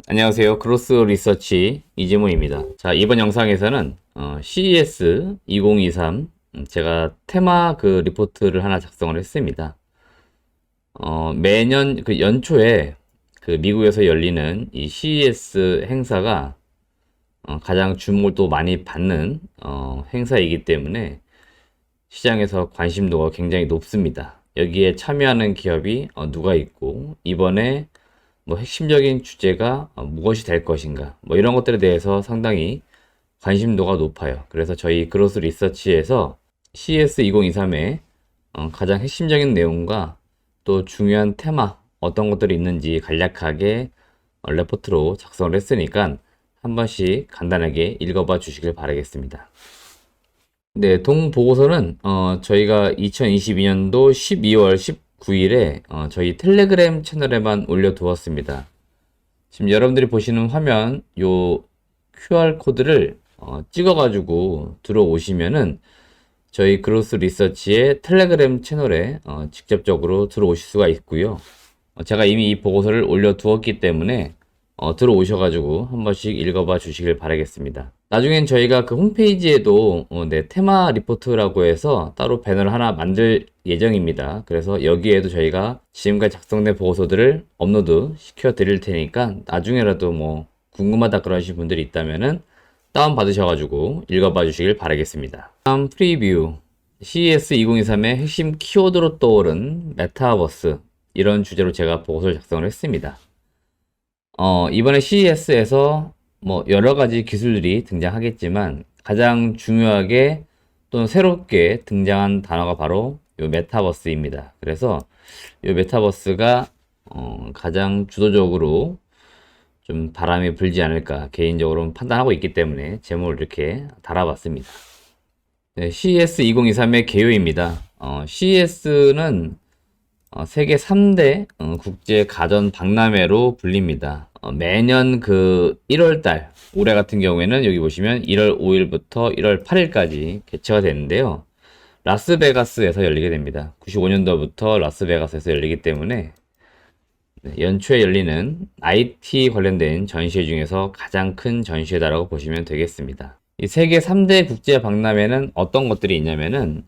안녕하세요. 크로스 리서치 이재문입니다. 자, 이번 영상에서는 CES 2023 제가 테마 리포트를 하나 작성을 했습니다. 매년 연초에 미국에서 열리는 이 CES 행사가 가장 주목을 또 많이 받는 행사이기 때문에 시장에서 관심도가 굉장히 높습니다. 여기에 참여하는 기업이 누가 있고 이번에 핵심적인 주제가 무엇이 될 것인가 이런 것들에 대해서 상당히 관심도가 높아요. 그래서 저희 그로스 리서치에서 CS 2023의 가장 핵심적인 내용과 또 중요한 테마 어떤 것들이 있는지 간략하게 레포트로 작성을 했으니까 한 번씩 간단하게 읽어봐 주시길 바라겠습니다. 네, 동보고서는 저희가 2022년도 12월 19일에 저희 텔레그램 채널에만 올려두었습니다. 지금 여러분들이 보시는 화면 요 QR 코드를 찍어가지고 들어오시면은 저희 그로스 리서치의 텔레그램 채널에 직접적으로 들어오실 수가 있고요. 제가 이미 이 보고서를 올려두었기 때문에 들어오셔가지고 한 번씩 읽어봐 주시길 바라겠습니다. 나중엔 저희가 그 홈페이지에도 테마 리포트라고 해서 따로 배너를 하나 만들 예정입니다. 그래서 여기에도 저희가 지금까지 작성된 보고서들을 업로드 시켜 드릴 테니까 나중에라도 궁금하다 그러신 분들이 있다면은 다운 받으셔가지고 읽어봐 주시길 바라겠습니다. 다음 프리뷰 CES 2023의 핵심 키워드로 떠오른 메타버스 이런 주제로 제가 보고서를 작성을 했습니다. 이번에 CES에서 여러 가지 기술들이 등장하겠지만 가장 중요하게 또는 새롭게 등장한 단어가 바로 요 메타버스입니다. 그래서 요 메타버스가 가장 주도적으로 좀 바람이 불지 않을까 개인적으로 판단하고 있기 때문에 제목을 이렇게 달아봤습니다. 네, CES 2023의 개요입니다. CES는 세계 3대 국제 가전 박람회로 불립니다. 매년 1월달, 올해 같은 경우에는 여기 보시면 1월 5일부터 1월 8일까지 개최가 되는데요. 라스베가스에서 열리게 됩니다. 95년도부터 라스베가스에서 열리기 때문에 연초에 열리는 IT 관련된 전시회 중에서 가장 큰 전시회다라고 보시면 되겠습니다. 이 세계 3대 국제 박람회는 어떤 것들이 있냐면은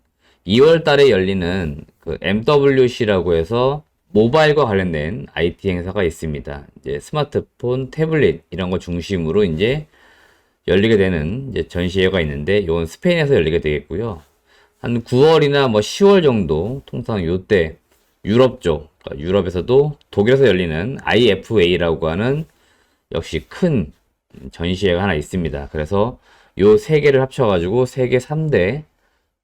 2월 달에 열리는 MWC라고 해서 모바일과 관련된 IT 행사가 있습니다. 이제 스마트폰, 태블릿 이런 거 중심으로 이제 열리게 되는 이제 전시회가 있는데 이건 스페인에서 열리게 되겠고요. 한 9월이나 10월 정도 통상 요때 유럽 쪽, 그러니까 유럽에서도 독일에서 열리는 IFA라고 하는 역시 큰 전시회가 하나 있습니다. 그래서 요 세 개를 합쳐가지고 세계 3대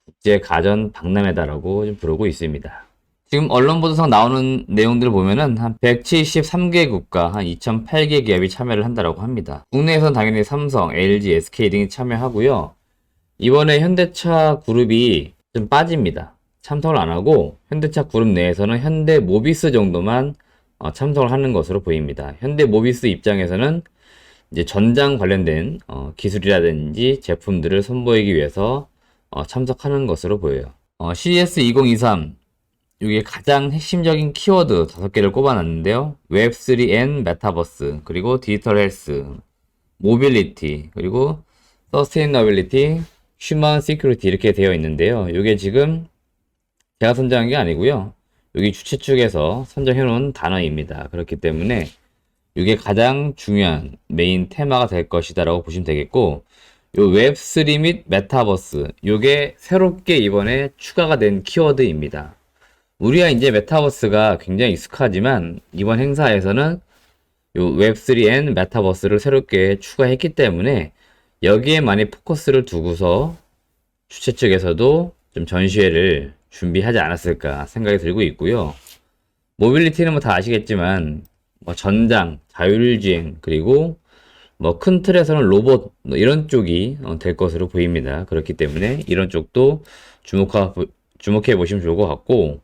국제 가전 박람회다라고 좀 부르고 있습니다. 지금 언론 보도상 나오는 내용들을 보면은 한 173개 국가, 한 2008개 기업이 참여를 한다라고 합니다. 국내에서는 당연히 삼성, LG, SK 등이 참여하고요. 이번에 현대차 그룹이 좀 빠집니다. 참석을 안 하고 현대차 그룹 내에서는 현대 모비스 정도만 참석을 하는 것으로 보입니다. 현대 모비스 입장에서는 이제 전장 관련된 기술이라든지 제품들을 선보이기 위해서 참석하는 것으로 보여요. CES 2023 이게 가장 핵심적인 키워드 5개를 꼽아놨는데요. 웹3 앤 메타버스, 그리고 디지털 헬스, 모빌리티, 그리고 서스테이너빌리티, 휴먼 시큐리티 이렇게 되어 있는데요. 이게 지금 제가 선정한 게 아니고요. 여기 주최 측에서 선정해 놓은 단어입니다. 그렇기 때문에 이게 가장 중요한 메인 테마가 될 것이다 라고 보시면 되겠고, 요 웹3 및 메타버스 요게 새롭게 이번에 추가가 된 키워드입니다. 우리가 이제 메타버스가 굉장히 익숙하지만 이번 행사에서는 요 웹3 앤 메타버스를 새롭게 추가했기 때문에 여기에 많이 포커스를 두고서 주최 측에서도 좀 전시회를 준비하지 않았을까 생각이 들고 있고요. 모빌리티는 다 아시겠지만 전장, 자율주행, 그리고 큰 틀에서는 로봇 이런 쪽이 될 것으로 보입니다. 그렇기 때문에 이런 쪽도 주목해 보시면 좋을 것 같고,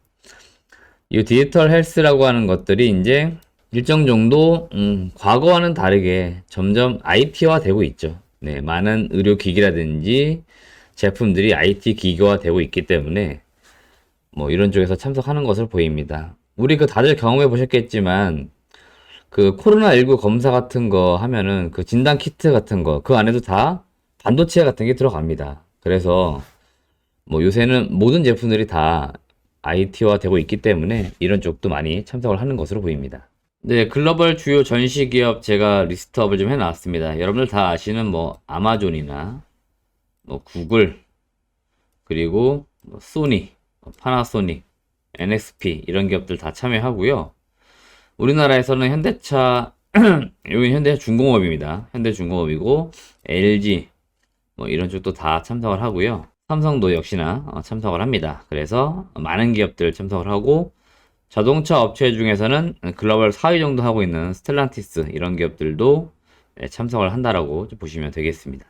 이 디지털 헬스라고 하는 것들이 이제 일정 정도 과거와는 다르게 점점 IT화 되고 있죠. 네, 많은 의료기기라든지 제품들이 IT 기기화 되고 있기 때문에 이런 쪽에서 참석하는 것을 보입니다. 우리 다들 경험해 보셨겠지만 그 코로나19 검사 같은 거 하면은 그 진단 키트 같은 거, 그 안에도 다 반도체 같은 게 들어갑니다. 그래서 뭐 요새는 모든 제품들이 다 IT화 되고 있기 때문에 이런 쪽도 많이 참석을 하는 것으로 보입니다. 네, 글로벌 주요 전시 기업 제가 리스트업을 좀 해놨습니다. 여러분들 다 아시는 뭐 아마존이나 뭐 구글, 그리고 뭐 소니, 파나소닉, NXP 이런 기업들 다 참여하고요. 우리나라에서는 현대차, 여기 현대차 중공업입니다. 현대중공업이고 LG 뭐 이런 쪽도 다 참석을 하고요. 삼성도 역시나 참석을 합니다. 그래서 많은 기업들 참석을 하고 자동차 업체 중에서는 글로벌 4위 정도 하고 있는 스텔란티스 이런 기업들도 참석을 한다라고 보시면 되겠습니다.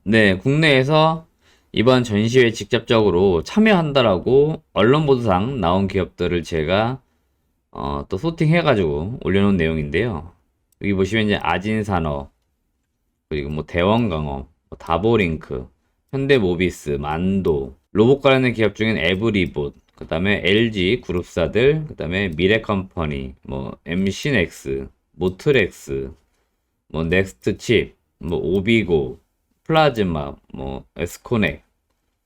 네, 국내에서 이번 전시회에 직접적으로 참여한다라고 언론 보도상 나온 기업들을 제가 또 소팅해가지고 올려놓은 내용인데요. 여기 보시면 이제 아진산업, 그리고 뭐 대원강업, 뭐 다보링크, 현대모비스, 만도, 로봇 관련된 기업 중엔 에브리봇, 그 다음에 LG 그룹사들, 그 다음에 미래컴퍼니, 뭐 MC넥스, 모트렉스, 뭐 넥스트칩, 뭐 오비고, 플라즈마, 뭐 에스코넥,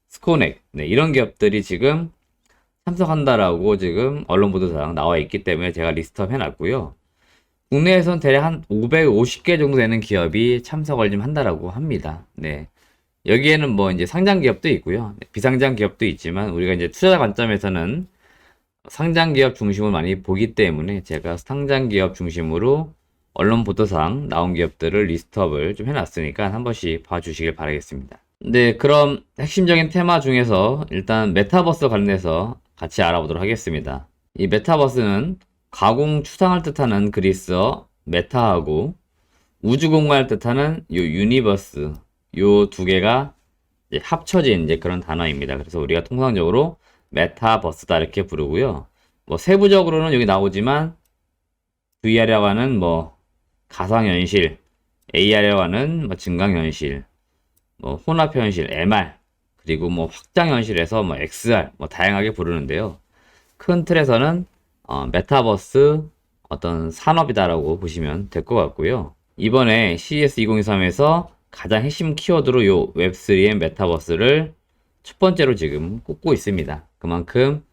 스코넥, 네, 이런 기업들이 지금 참석한다라고 지금 언론 보도상 나와 있기 때문에 제가 리스트업 해놨고요. 국내에선 대략 한 550개 정도 되는 기업이 참석을 좀 한다라고 합니다. 네. 여기에는 뭐 이제 상장 기업도 있고요. 비상장 기업도 있지만 우리가 이제 투자 관점에서는 상장 기업 중심으로 많이 보기 때문에 제가 상장 기업 중심으로 언론 보도상 나온 기업들을 리스트업을 좀 해놨으니까 한 번씩 봐주시길 바라겠습니다. 네, 그럼 핵심적인 테마 중에서 일단 메타버스 관련해서 같이 알아보도록 하겠습니다. 이 메타버스는 가공 추상을 뜻하는 그리스어 메타하고 우주공간을 뜻하는 요 유니버스, 요 두 개가 이제 합쳐진 이제 그런 단어입니다. 그래서 우리가 통상적으로 메타버스다 이렇게 부르고요. 뭐 세부적으로는 여기 나오지만 VR이라고 하는 뭐 가상현실, AR이라고 하는 뭐 증강현실, 뭐 혼합현실, MR, 그리고 뭐 확장현실에서 뭐 XR, 뭐 다양하게 부르는데요. 큰 틀에서는 메타버스 어떤 산업이다라고 보시면 될 것 같고요. 이번에 CES 2023에서 가장 핵심 키워드로 요 웹3의 메타버스를 첫 번째로 지금 꼽고 있습니다. 그만큼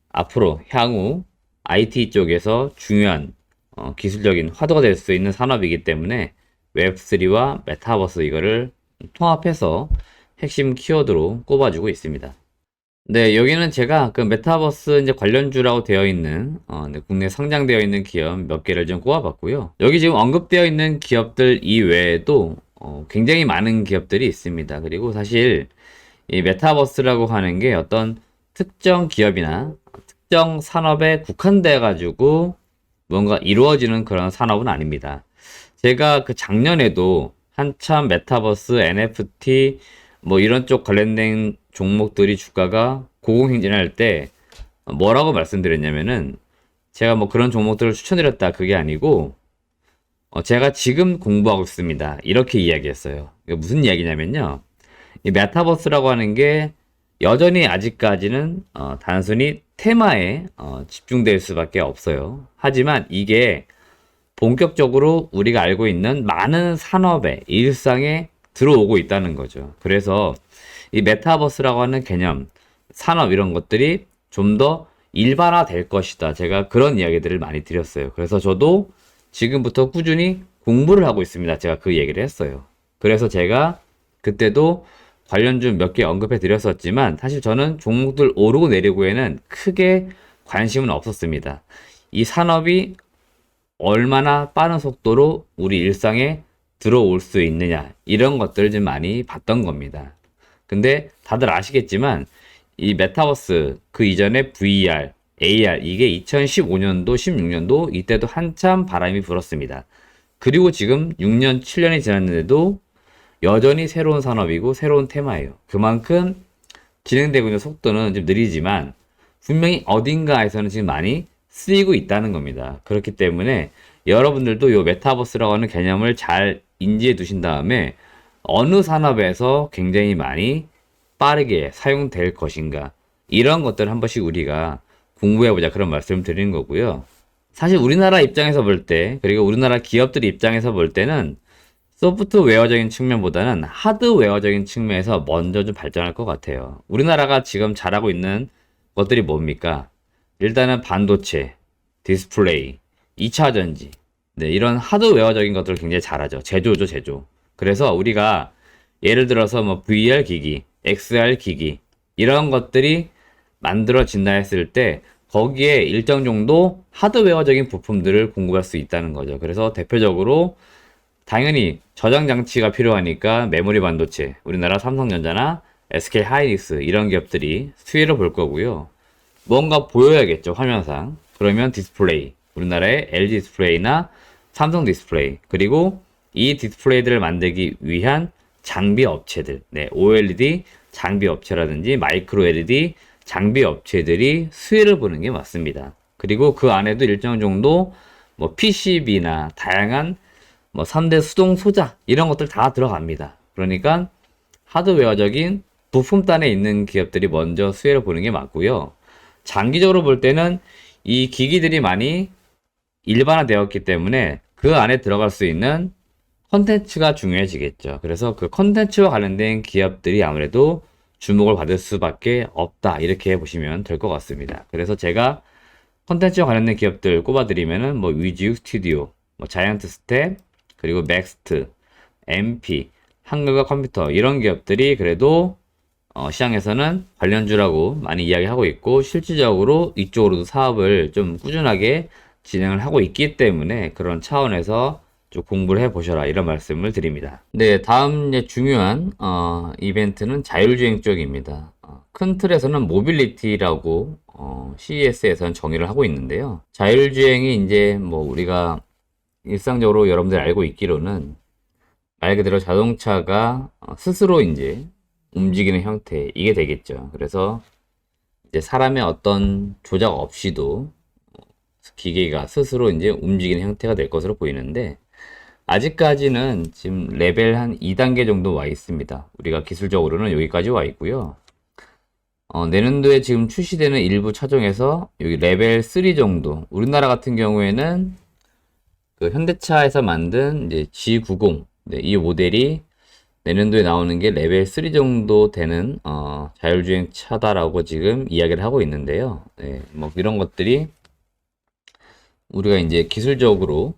앞으로 향후 IT 쪽에서 중요한 기술적인 화두가 될 수 있는 산업이기 때문에 웹3와 메타버스 이거를 통합해서 핵심 키워드로 꼽아주고 있습니다. 네, 여기는 제가 그 메타버스 이제 관련주라고 되어 있는 네, 국내 상장되어 있는 기업 몇 개를 좀 꼽아봤고요. 여기 지금 언급되어 있는 기업들 이외에도 굉장히 많은 기업들이 있습니다. 그리고 사실 이 메타버스라고 하는 게 어떤 특정 기업이나 특정 산업에 국한돼 가지고 뭔가 이루어지는 그런 산업은 아닙니다. 제가 그 작년에도 한참 메타버스, NFT 뭐 이런 쪽 관련된 종목들이 주가가 고공행진할 때 뭐라고 말씀드렸냐면은 제가 뭐 그런 종목들을 추천드렸다 그게 아니고 제가 지금 공부하고 있습니다. 이렇게 이야기했어요. 이게 무슨 이야기냐면요. 이 메타버스라고 하는 게 여전히 아직까지는 단순히 테마에 집중될 수밖에 없어요. 하지만 이게 본격적으로 우리가 알고 있는 많은 산업의 일상에 들어오고 있다는 거죠. 그래서 이 메타버스라고 하는 개념, 산업 이런 것들이 좀 더 일반화 될 것이다. 제가 그런 이야기들을 많이 드렸어요. 그래서 저도 지금부터 꾸준히 공부를 하고 있습니다. 제가 그 얘기를 했어요. 그래서 제가 그때도 관련주 몇 개 언급해 드렸었지만 사실 저는 종목들 오르고 내리고에는 크게 관심은 없었습니다. 이 산업이 얼마나 빠른 속도로 우리 일상에 들어올 수 있느냐 이런 것들을 좀 많이 봤던 겁니다. 근데 다들 아시겠지만 이 메타버스 그 이전에 VR, AR 이게 2015년도, 16년도 이때도 한참 바람이 불었습니다. 그리고 지금 6년, 7년이 지났는데도 여전히 새로운 산업이고 새로운 테마예요. 그만큼 진행되고 있는 속도는 좀 느리지만 분명히 어딘가에서는 지금 많이 쓰이고 있다는 겁니다. 그렇기 때문에 여러분들도 이 메타버스라고 하는 개념을 잘 인지해 두신 다음에 어느 산업에서 굉장히 많이 빠르게 사용될 것인가 이런 것들을 한 번씩 우리가 공부해 보자 그런 말씀을 드리는 거고요. 사실 우리나라 입장에서 볼 때, 그리고 우리나라 기업들 입장에서 볼 때는 소프트웨어적인 측면보다는 하드웨어적인 측면에서 먼저 좀 발전할 것 같아요. 우리나라가 지금 잘하고 있는 것들이 뭡니까? 일단은 반도체, 디스플레이, 2차 전지, 네, 이런 하드웨어적인 것들을 굉장히 잘하죠. 제조죠, 제조. 그래서 우리가 예를 들어서 뭐 VR 기기, XR 기기, 이런 것들이 만들어진다 했을 때 거기에 일정 정도 하드웨어적인 부품들을 공급할 수 있다는 거죠. 그래서 대표적으로 당연히 저장 장치가 필요하니까 메모리 반도체, 우리나라 삼성전자나 SK 하이닉스 이런 기업들이 수혜를 볼 거고요. 뭔가 보여야겠죠, 화면상. 그러면 디스플레이, 우리나라의 LG 디스플레이나 삼성 디스플레이, 그리고 이 디스플레이들을 만들기 위한 장비 업체들, 네, OLED 장비 업체라든지 마이크로 LED 장비 업체들이 수혜를 보는 게 맞습니다. 그리고 그 안에도 일정 정도 뭐 PCB나 다양한 뭐 3대 수동 소자 이런 것들 다 들어갑니다. 그러니까 하드웨어적인 부품단에 있는 기업들이 먼저 수혜를 보는 게 맞고요. 장기적으로 볼 때는 이 기기들이 많이 일반화되었기 때문에 그 안에 들어갈 수 있는 컨텐츠가 중요해지겠죠. 그래서 그 컨텐츠와 관련된 기업들이 아무래도 주목을 받을 수밖에 없다. 이렇게 보시면 될 것 같습니다. 그래서 제가 컨텐츠와 관련된 기업들 꼽아드리면은 뭐 위지우 스튜디오, 뭐 자이언트 스텝, 그리고 맥스트, MP, 한글과 컴퓨터 이런 기업들이 그래도 시장에서는 관련주라고 많이 이야기하고 있고 실질적으로 이쪽으로도 사업을 좀 꾸준하게 진행을 하고 있기 때문에 그런 차원에서 좀 공부를 해보셔라 이런 말씀을 드립니다. 네, 다음 중요한 이벤트는 자율주행 쪽입니다. 큰 틀에서는 모빌리티라고 CES에서는 정의를 하고 있는데요. 자율주행이 이제 뭐 우리가 일상적으로 여러분들이 알고 있기로는 말 그대로 자동차가 스스로 이제 움직이는 형태 이게 되겠죠. 그래서 이제 사람의 어떤 조작 없이도 기계가 스스로 이제 움직이는 형태가 될 것으로 보이는데 아직까지는 지금 레벨 한 2단계 정도 와 있습니다. 우리가 기술적으로는 여기까지 와 있고요. 내년도에 지금 출시되는 일부 차종에서 여기 레벨 3 정도. 우리나라 같은 경우에는 그 현대차에서 만든 이제 G90, 네, 이 모델이 내년도에 나오는 게 레벨 3 정도 되는 자율주행 차다라고 지금 이야기를 하고 있는데요. 네, 뭐 이런 것들이 우리가 이제 기술적으로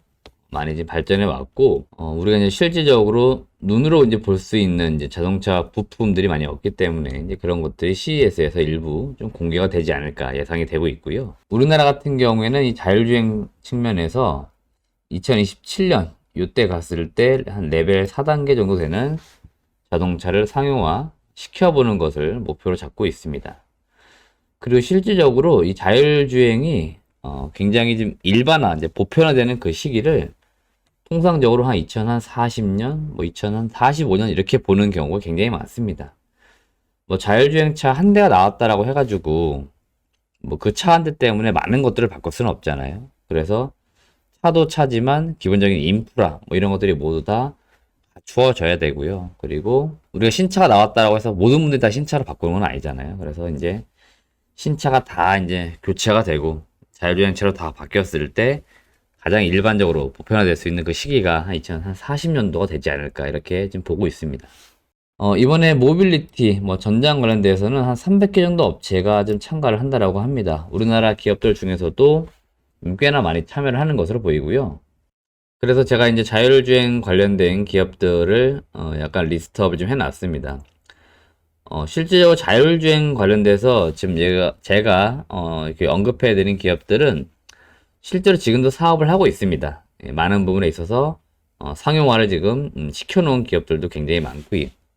많이 이제 발전해 왔고, 우리가 이제 실질적으로 눈으로 이제 볼 수 있는 이제 자동차 부품들이 많이 없기 때문에 이제 그런 것들이 CES에서 일부 좀 공개가 되지 않을까 예상이 되고 있고요. 우리나라 같은 경우에는 이 자율주행 측면에서 2027년 이때 갔을 때 한 레벨 4단계 정도 되는 자동차를 상용화 시켜보는 것을 목표로 잡고 있습니다. 그리고 실질적으로 이 자율주행이 굉장히 좀 일반화, 이제 보편화되는 그 시기를 통상적으로 한 2040년, 뭐 2045년 이렇게 보는 경우가 굉장히 많습니다. 뭐 자율주행차 한 대가 나왔다라고 해가지고 뭐 그 차 한 대 때문에 많은 것들을 바꿀 수는 없잖아요. 그래서 차도 차지만 기본적인 인프라 뭐 이런 것들이 모두 다 갖추어져야 되고요. 그리고 우리가 신차가 나왔다라고 해서 모든 분들이 다 신차로 바꾸는 건 아니잖아요. 그래서 이제 신차가 다 이제 교체가 되고 자율주행차로 다 바뀌었을 때 가장 일반적으로 보편화될 수 있는 그 시기가 한 2040년도가 되지 않을까 이렇게 지금 보고 있습니다. 이번에 모빌리티 뭐 전장 관련돼서는 한 300개 정도 업체가 좀 참가를 한다라고 합니다. 우리나라 기업들 중에서도 꽤나 많이 참여를 하는 것으로 보이고요. 그래서 제가 이제 자율주행 관련된 기업들을 약간 리스트업을 좀 해놨습니다. 실제로 자율주행 관련돼서 지금 제가 이렇게 언급해드린 기업들은 실제로 지금도 사업을 하고 있습니다. 예, 많은 부분에 있어서 상용화를 지금 시켜놓은 기업들도 굉장히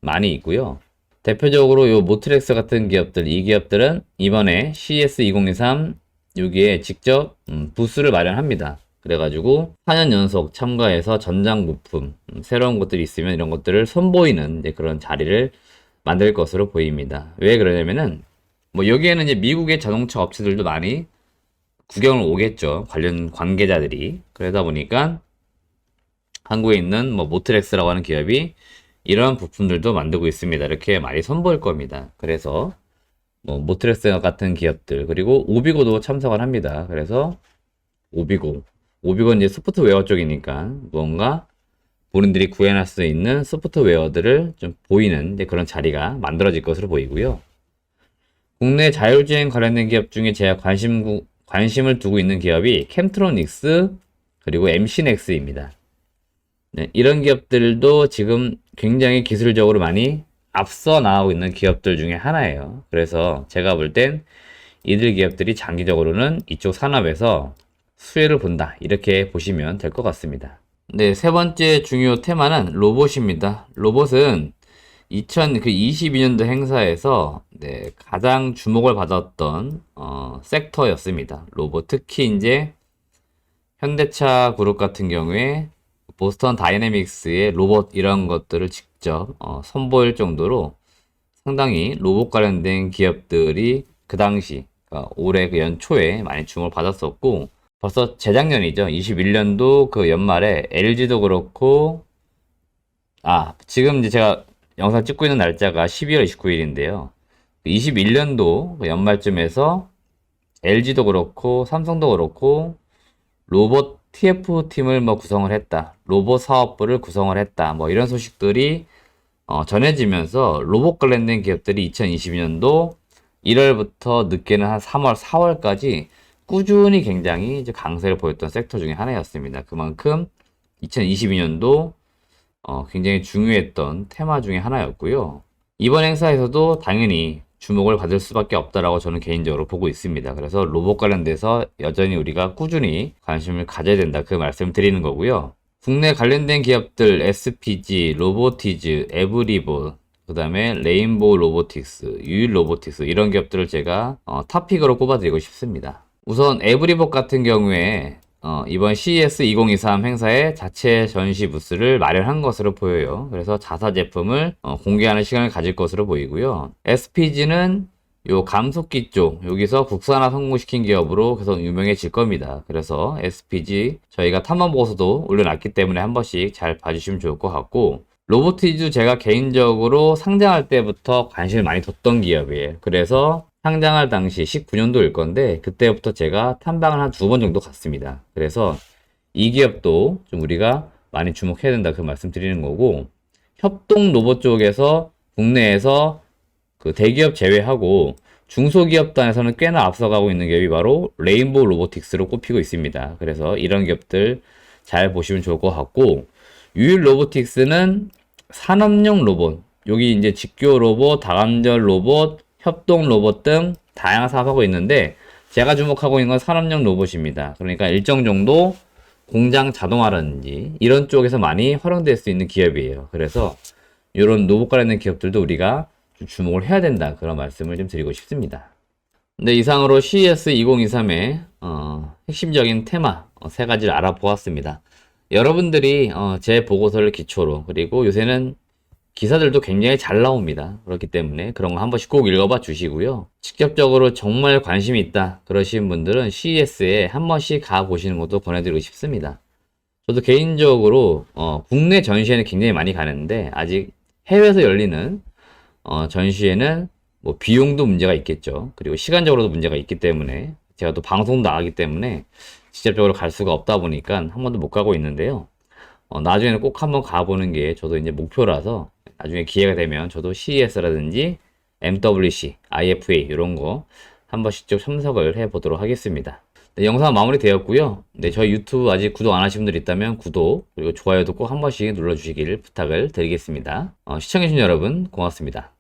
많이 있고요. 대표적으로 요 모트렉스 같은 기업들, 이 기업들은 이번에 CES 2023 여기에 직접 부스를 마련합니다. 그래가지고 4년 연속 참가해서 전장 부품, 새로운 것들이 있으면 이런 것들을 선보이는 이제 그런 자리를 만들 것으로 보입니다. 왜 그러냐면은 뭐 여기에는 이제 미국의 자동차 업체들도 많이 구경을 오겠죠. 관련 관계자들이. 그러다 보니까 한국에 있는 뭐 모트렉스라고 하는 기업이 이런 부품들도 만들고 있습니다. 이렇게 많이 선보일 겁니다. 그래서 뭐 모트렉스 같은 기업들 그리고 오비고도 참석을 합니다. 그래서 오비고. 오비고는 이제 소프트웨어 쪽이니까 뭔가 본인들이 구현할 수 있는 소프트웨어들을 좀 보이는 이제 그런 자리가 만들어질 것으로 보이고요. 국내 자율주행 관련된 기업 중에 제가 관심을 두고 있는 기업이 캠트로닉스 그리고 MC넥스입니다. 네, 이런 기업들도 지금 굉장히 기술적으로 많이 앞서 나가고 있는 기업들 중에 하나예요. 그래서 제가 볼 땐 이들 기업들이 장기적으로는 이쪽 산업에서 수혜를 본다. 이렇게 보시면 될 것 같습니다. 네, 세 번째 중요 테마는 로봇입니다. 로봇은 2022년도 행사에서 네, 가장 주목을 받았던 섹터였습니다. 로봇 특히 이제 현대차 그룹 같은 경우에 보스턴 다이내믹스의 로봇 이런 것들을 직접 선보일 정도로 상당히 로봇 관련된 기업들이 그 당시 올해 그 연초에 많이 주목을 받았었고 벌써 재작년이죠. 21년도 그 연말에 LG도 그렇고 지금 이제 제가 영상 찍고 있는 날짜가 12월 29일인데요. 21년도 그 연말쯤에서 LG도 그렇고 삼성도 그렇고 로봇 TF팀을 뭐 구성을 했다. 로봇 사업부를 구성을 했다. 뭐 이런 소식들이 전해지면서 로봇 관련된 기업들이 2022년도 1월부터 늦게는 한 3월, 4월까지 꾸준히 굉장히 이제 강세를 보였던 섹터 중에 하나였습니다. 그만큼 2022년도 굉장히 중요했던 테마 중에 하나였고요. 이번 행사에서도 당연히 주목을 받을 수밖에 없다라고 저는 개인적으로 보고 있습니다. 그래서 로봇 관련돼서 여전히 우리가 꾸준히 관심을 가져야 된다. 그 말씀 드리는 거고요. 국내 관련된 기업들 SPG, 로보티즈, 에브리봇, 그 다음에 레인보우 로보틱스, 유일 로보틱스 이런 기업들을 제가 탑픽으로 꼽아드리고 싶습니다. 우선 에브리봇 같은 경우에 이번 CES 2023 행사에 자체 전시 부스를 마련한 것으로 보여요. 그래서 자사 제품을 공개하는 시간을 가질 것으로 보이고요. SPG는 요 감속기 쪽 여기서 국산화 성공시킨 기업으로 계속 유명해질 겁니다. 그래서 SPG 저희가 탐험 보고서도 올려놨기 때문에 한 번씩 잘 봐주시면 좋을 것 같고 로보티즈 제가 개인적으로 상장할 때부터 관심을 많이 뒀던 기업이에요. 그래서 상장할 당시 19년도일 건데 그때부터 제가 탐방을 한 2번 정도 갔습니다. 그래서 이 기업도 좀 우리가 많이 주목해야 된다 그 말씀 드리는 거고 협동 로봇 쪽에서 국내에서 그 대기업 제외하고 중소기업단에서는 꽤나 앞서가고 있는 기업이 바로 레인보우 로보틱스로 꼽히고 있습니다. 그래서 이런 기업들 잘 보시면 좋을 것 같고 유일 로보틱스는 산업용 로봇 여기 이제 직교 로봇, 다감절 로봇, 협동 로봇 등 다양한 사업하고 있는데 제가 주목하고 있는 건 산업용 로봇입니다. 그러니까 일정 정도 공장 자동화라든지 이런 쪽에서 많이 활용될 수 있는 기업이에요. 그래서 이런 로봇 관련된 기업들도 우리가 좀 주목을 해야 된다 그런 말씀을 좀 드리고 싶습니다. 네, 이상으로 CES 2023의 핵심적인 테마 3가지를 알아보았습니다. 여러분들이 제 보고서를 기초로 그리고 요새는 기사들도 굉장히 잘 나옵니다. 그렇기 때문에 그런 거 한 번씩 꼭 읽어봐 주시고요. 직접적으로 정말 관심이 있다 그러신 분들은 CES에 한 번씩 가보시는 것도 권해드리고 싶습니다. 저도 개인적으로 국내 전시회는 굉장히 많이 가는데 아직 해외에서 열리는 전시회는 뭐 비용도 문제가 있겠죠. 그리고 시간적으로도 문제가 있기 때문에 제가 또 방송도 나가기 때문에 직접적으로 갈 수가 없다 보니까 한 번도 못 가고 있는데요. 나중에는 꼭 한번 가보는 게 저도 이제 목표라서 나중에 기회가 되면 저도 CES라든지 MWC, IFA 이런 거 한 번씩 좀 참석을 해보도록 하겠습니다. 네, 영상 마무리 되었고요. 네, 저희 유튜브 아직 구독 안 하신 분들 있다면 구독 그리고 좋아요도 꼭 한 번씩 눌러주시기를 부탁을 드리겠습니다. 시청해주신 여러분 고맙습니다.